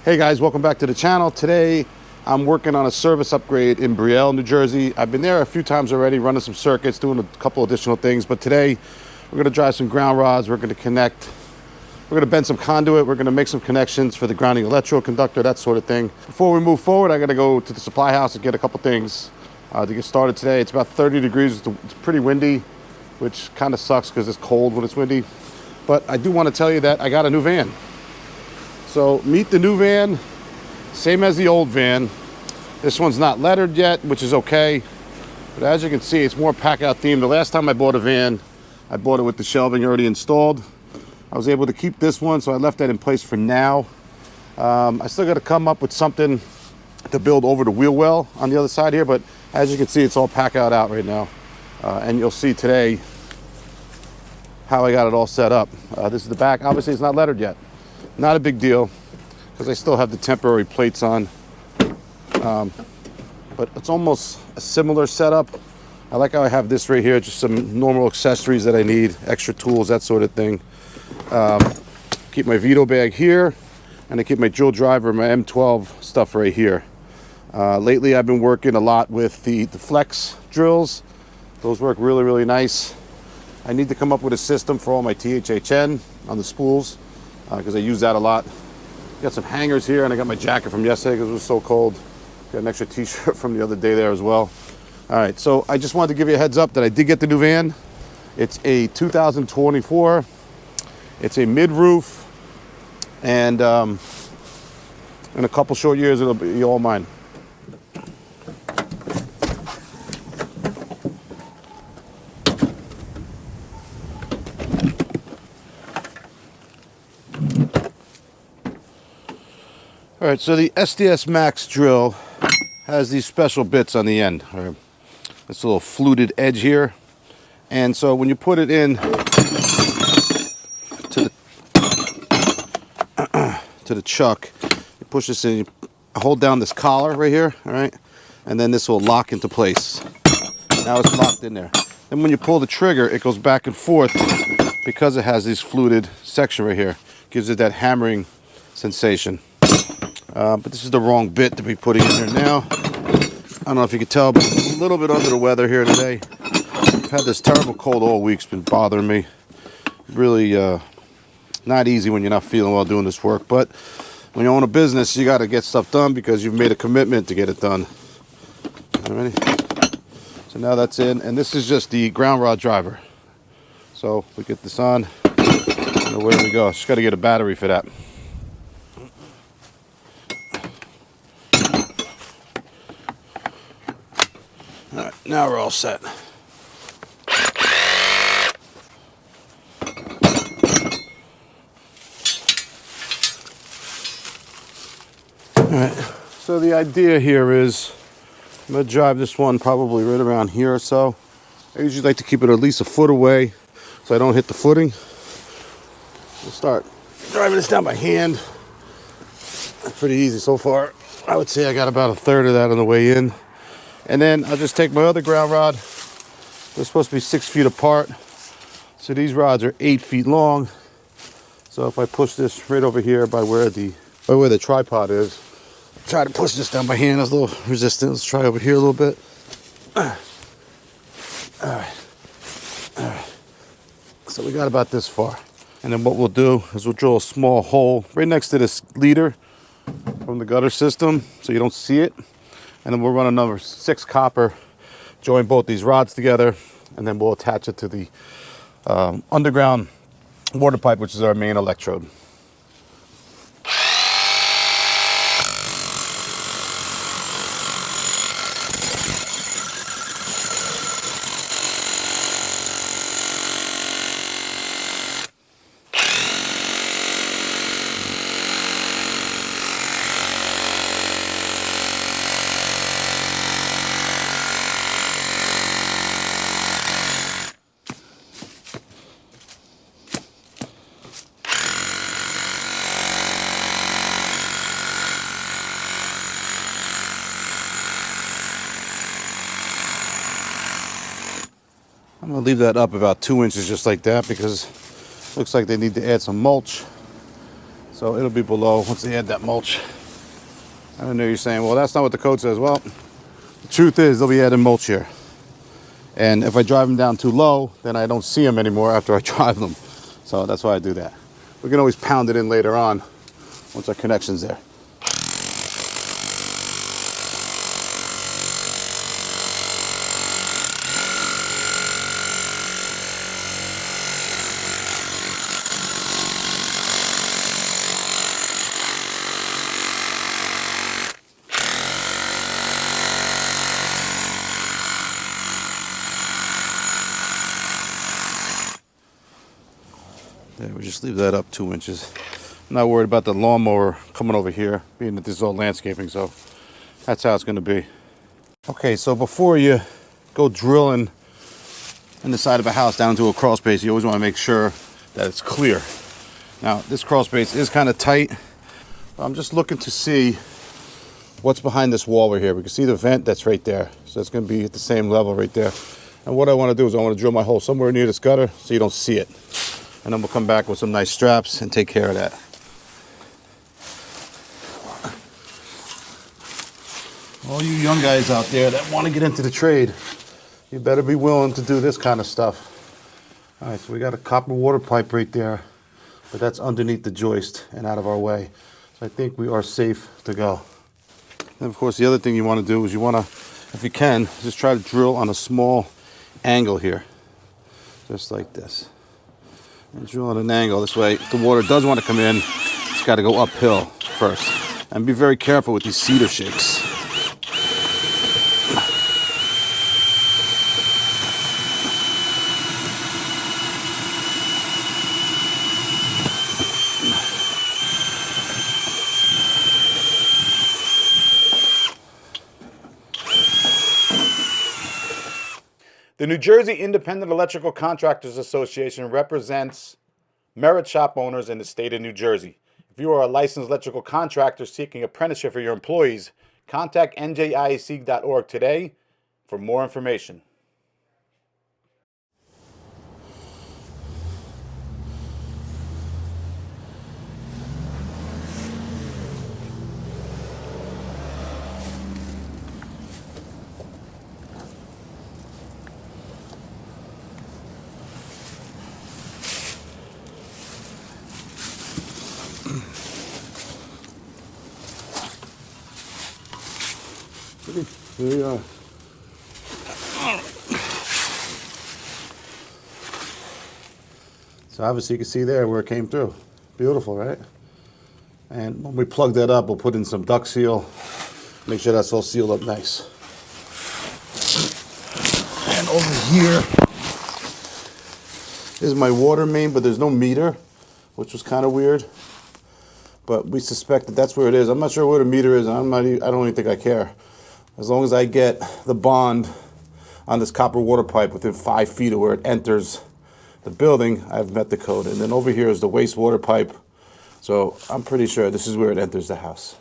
Hey guys, welcome back to the channel. Today I'm working on a service upgrade in Brielle, New Jersey. I've been there a few times already, running some circuits, doing a couple additional things, but today we're going to drive some ground rods. We're going to connect, we're going to bend some conduit, we're going to make some connections for the grounding electrical conductor, that sort of thing. Before we move forward, I got to go to the supply house and get a couple things to get started today. It's about 30 degrees, it's pretty windy, which kind of sucks because it's cold when it's windy. But I do want to tell you that I got a new van. So meet the new van, same as the old van. This one's not lettered yet, which is okay. But as you can see, it's more pack-out themed. The last time I bought a van, I bought it with the shelving already installed. I was able to keep this one, so I left that in place for now. I still got to come up with something to build over the wheel well on the other side here, but as you can see, it's all pack-out out right now. And you'll see today how I got it all set up. This is the back. Obviously, it's not lettered yet. Not a big deal because I still have the temporary plates on, but it's almost a similar setup. I like how I have this right here, just some normal accessories that I need, extra tools, that sort of thing. Keep my Vito bag here, and I keep my drill driver, my M12 stuff right here. Lately I've been working a lot with the flex drills. Those work really, really nice. I need to come up with a system for all my THHN on the spools, because I use that a lot. Got some hangers here, and I got my jacket from yesterday because it was so cold. Got an extra t-shirt from the other day there as well. All right, so I just wanted to give you a heads up that I did get the new van. It's a 2024. It's a mid-roof, and in a couple short years, it'll be all mine. All right, so the SDS Max drill has these special bits on the end. This little fluted edge here. And so when you put it in to the chuck, you push this in, you hold down this collar right here, all right? And then this will lock into place. Now it's locked in there. Then when you pull the trigger, it goes back and forth because it has this fluted section right here. Gives it that hammering sensation. But this is the wrong bit to be putting in there now. I don't know if you can tell, but I'm a little bit under the weather here today. I've had this terrible cold all week. It's been bothering me. Really not easy when you're not feeling well doing this work. But when you own a business, you got to get stuff done because you've made a commitment to get it done. Alrighty. So now that's in. And this is just the ground rod driver. So we get this on. And away we go. Just got to get a battery for that. All right, now we're all set. All right, so the idea here is I'm gonna drive this one probably right around here or so. I usually like to keep it at least a foot away so I don't hit the footing. We'll start driving this down by hand. That's pretty easy so far. I would say I got about a third of that on the way in. And then I'll just take my other ground rod. They're supposed to be 6 feet apart. So these rods are 8 feet long. So if I push this right over here by where the tripod is, try to push this down by hand. There's a little resistance. Let's try over here a little bit. All right. So we got about this far. And then what we'll do is we'll drill a small hole right next to this leader from the gutter system so you don't see it. And then we'll run another 6 copper, join both these rods together, and then we'll attach it to the underground water pipe, which is our main electrode. I'm gonna leave that up about 2 inches just like that because it looks like they need to add some mulch. So it'll be below once they add that mulch. I know you're saying, well, that's not what the code says. Well, the truth is they'll be adding mulch here. And if I drive them down too low, then I don't see them anymore after I drive them. So that's why I do that. We can always pound it in later on once our connection's there. There, we just leave that up 2 inches. I'm not worried about the lawnmower coming over here, being that this is all landscaping, so that's how it's going to be. Okay, so before you go drilling in the side of a house down to a crawl space, you always want to make sure that it's clear. Now, this crawl space is kind of tight, but I'm just looking to see what's behind this wall right here. We can see the vent that's right there, so it's going to be at the same level right there. And what I want to do is I want to drill my hole somewhere near this gutter so you don't see it. And then we'll come back with some nice straps and take care of that. All you young guys out there that want to get into the trade, you better be willing to do this kind of stuff. All right, so we got a copper water pipe right there, but that's underneath the joist and out of our way. So I think we are safe to go. And of course, the other thing you want to do is you want to, if you can, just try to drill on a small angle here, just like this. And drill at an angle. This way, if the water does want to come in, it's got to go uphill first. And be very careful with these cedar shakes. The New Jersey Independent Electrical Contractors Association represents merit shop owners in the state of New Jersey. If you are a licensed electrical contractor seeking apprenticeship for your employees, contact NJ-IEC.org today for more information. Here we are. So obviously you can see there where it came through. Beautiful, right? And when we plug that up, we'll put in some duct seal. Make sure that's all sealed up nice. And over here is my water main, but there's no meter, which was kind of weird. But we suspect that that's where it is. I'm not sure where the meter is. I don't even think I care. As long as I get the bond on this copper water pipe within 5 feet of where it enters the building, I've met the code. And then over here is the wastewater pipe. So I'm pretty sure this is where it enters the house.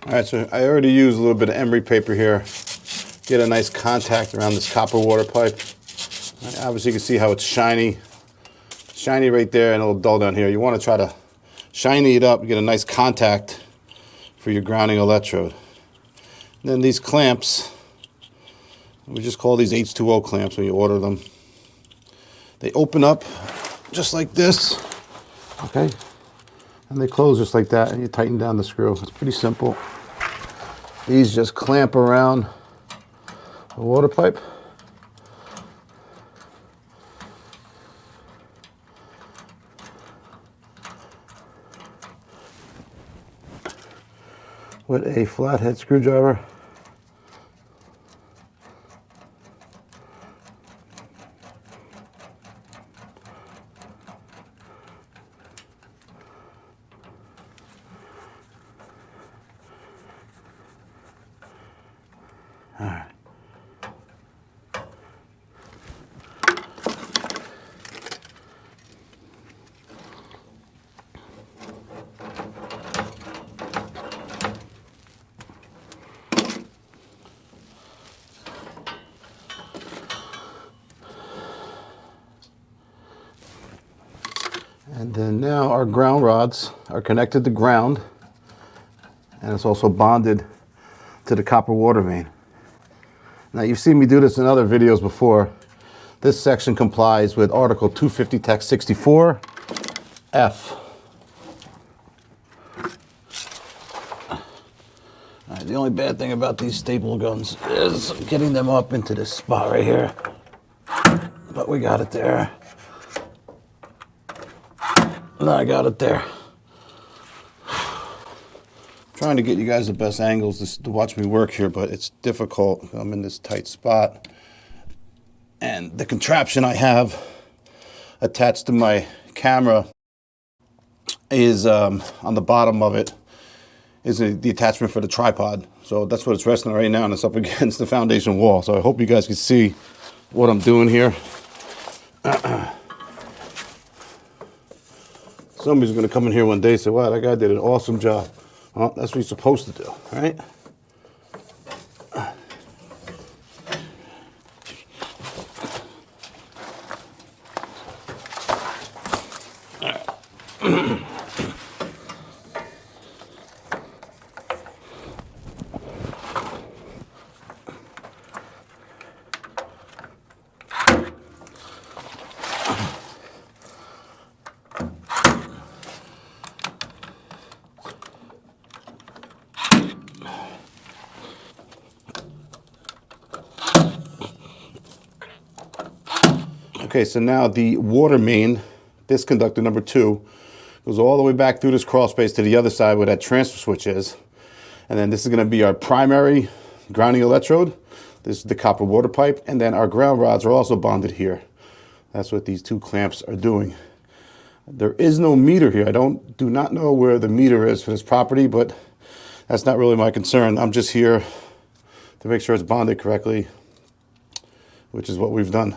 All right, so I already used a little bit of emery paper here. Get a nice contact around this copper water pipe. Obviously you can see how it's shiny. Shiny right there and a little dull down here. You want to try to shiny it up, get a nice contact for your grounding electrode. And then these clamps, we just call these H2O clamps when you order them. They open up just like this, okay? And they close just like that, and you tighten down the screw. It's pretty simple. These just clamp around the water pipe. With a flathead screwdriver. All right. And then now our ground rods are connected to ground, and it's also bonded to the copper water main. Now you've seen me do this in other videos before. This section complies with Article 250 Text 64 F. All right, the only bad thing about these staple guns is getting them up into this spot right here. But we got it there. And I got it there. Trying to get you guys the best angles to watch me work here, but it's difficult. I'm in this tight spot. And the contraption I have attached to my camera is on the bottom of it is the attachment for the tripod. So that's what it's resting on right now, and it's up against the foundation wall. So I hope you guys can see what I'm doing here. Somebody's gonna come in here one day and say, wow, that guy did an awesome job. Well, that's what you're supposed to do, right? Okay, so now the water main, this conductor number 2, goes all the way back through this crawl space to the other side where that transfer switch is. And then this is gonna be our primary grounding electrode. This is the copper water pipe. And then our ground rods are also bonded here. That's what these 2 clamps are doing. There is no meter here. I do not know where the meter is for this property, but that's not really my concern. I'm just here to make sure it's bonded correctly, which is what we've done.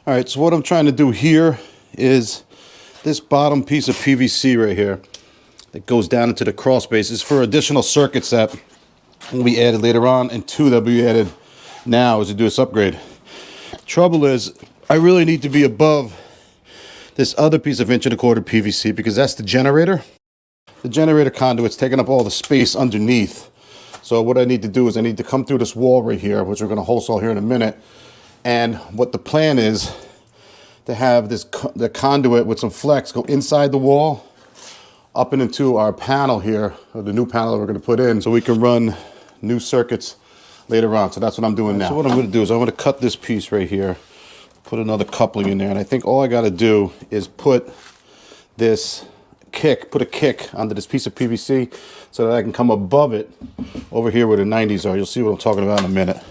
All right, so what I'm trying to do here is This bottom piece of PVC right here that goes down into the crawl space is for additional circuits that will be added later on, and two that will be added now as we do this upgrade. Trouble is, I really need to be above this other piece of 1.25" PVC because that's the generator. The generator conduit's taking up all the space underneath. So what I need to do is I need to come through this wall right here, which we're going to hole saw here in a minute. And what the plan is to have the conduit with some flex go inside the wall up and into our panel here, or the new panel that we're going to put in, so we can run new circuits later on. So that's what I'm doing now. So what I'm going to do is I'm going to cut this piece right here, put another coupling in there, and I think all I got to do is put this put a kick onto this piece of PVC so that I can come above it over here where the 90s are. You'll see what I'm talking about in a minute.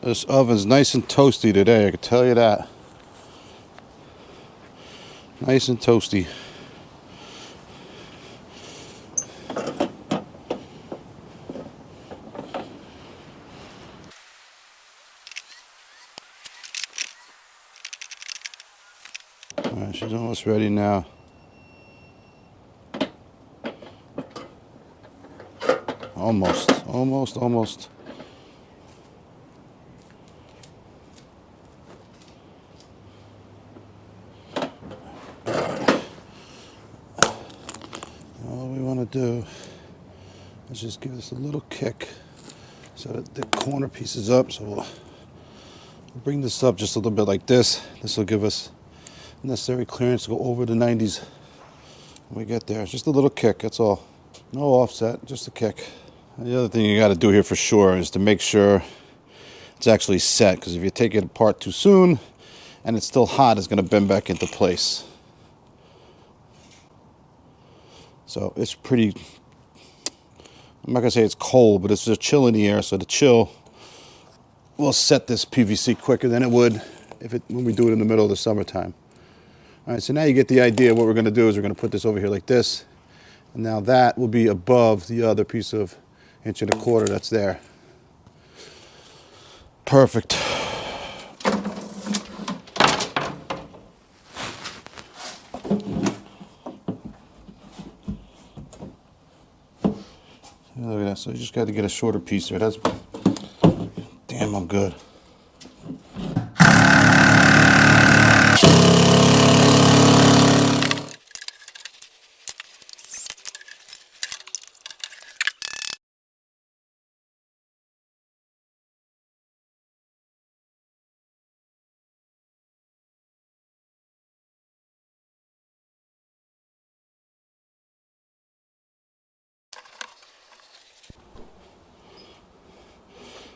This oven's nice and toasty today, I can tell you that. Nice and toasty. Alright, she's almost ready now. Almost. All we want to do is just give this a little kick so that the corner piece is up. So we'll bring this up just a little bit like this. This will give us necessary clearance to go over the 90s when we get there. Just a little kick, that's all. No offset, just a kick. And the other thing you got to do here for sure is to make sure it's actually set, because if you take it apart too soon and it's still hot, it's going to bend back into place. So it's pretty, I'm not going to say it's cold, but it's just chill in the air, so the chill will set this PVC quicker than it would when we do it in the middle of the summertime. All right, so now you get the idea. What we're going to do is we're going to put this over here like this, and now that will be above the other piece of 1.25" that's there. Perfect. Look at that. So you just got to get a shorter piece there. That's damn, I'm good.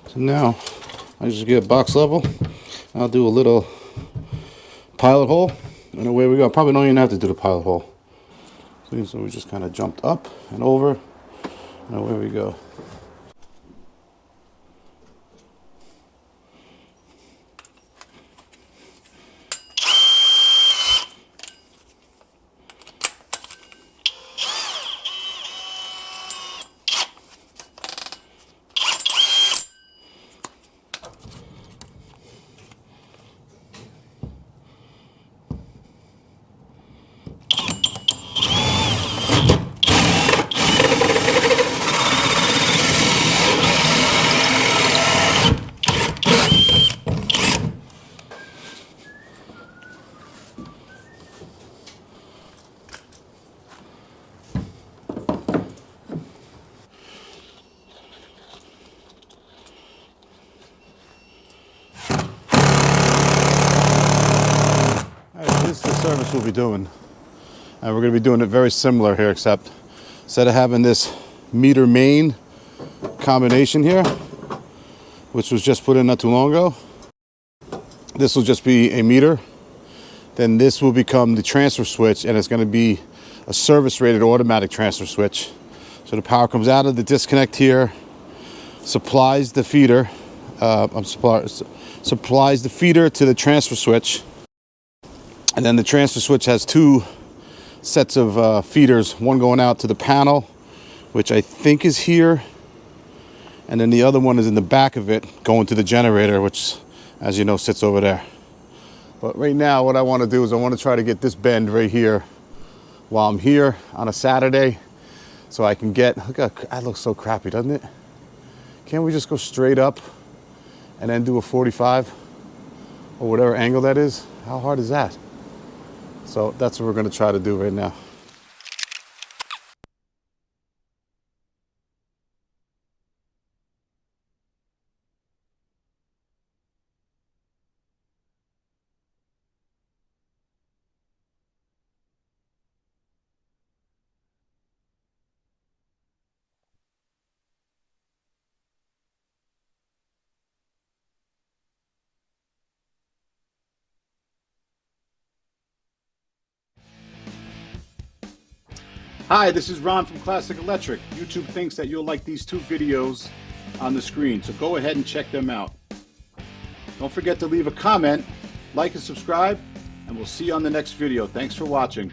So now I just get a box level. I'll do a little pilot hole, and away we go. Probably don't even have to do the pilot hole. So we just kind of jumped up and over, and away we go. This is the service we'll be doing, and we're going to be doing it very similar here, except instead of having this meter main combination here, which was just put in not too long ago, this will just be a meter. Then this will become the transfer switch, and it's going to be a service rated automatic transfer switch. So the power comes out of the disconnect here, supplies the feeder, supplies the feeder to the transfer switch. And then the transfer switch has two sets of feeders, one going out to the panel, which I think is here, And then the other one is in the back of it, going to the generator, which, as you know, sits over there. But right now, what I want to do is I want to try to get this bend right here while I'm here on a Saturday, so I can get, look at, that looks so crappy, doesn't it? Can't we just go straight up and then do a 45 or whatever angle that is? How hard is that? So that's what we're going to try to do right now. Hi, this is Ron from Classic Electric. YouTube thinks that you'll like these two videos on the screen, so go ahead and check them out. Don't forget to leave a comment, like and subscribe, and we'll see you on the next video. Thanks for watching.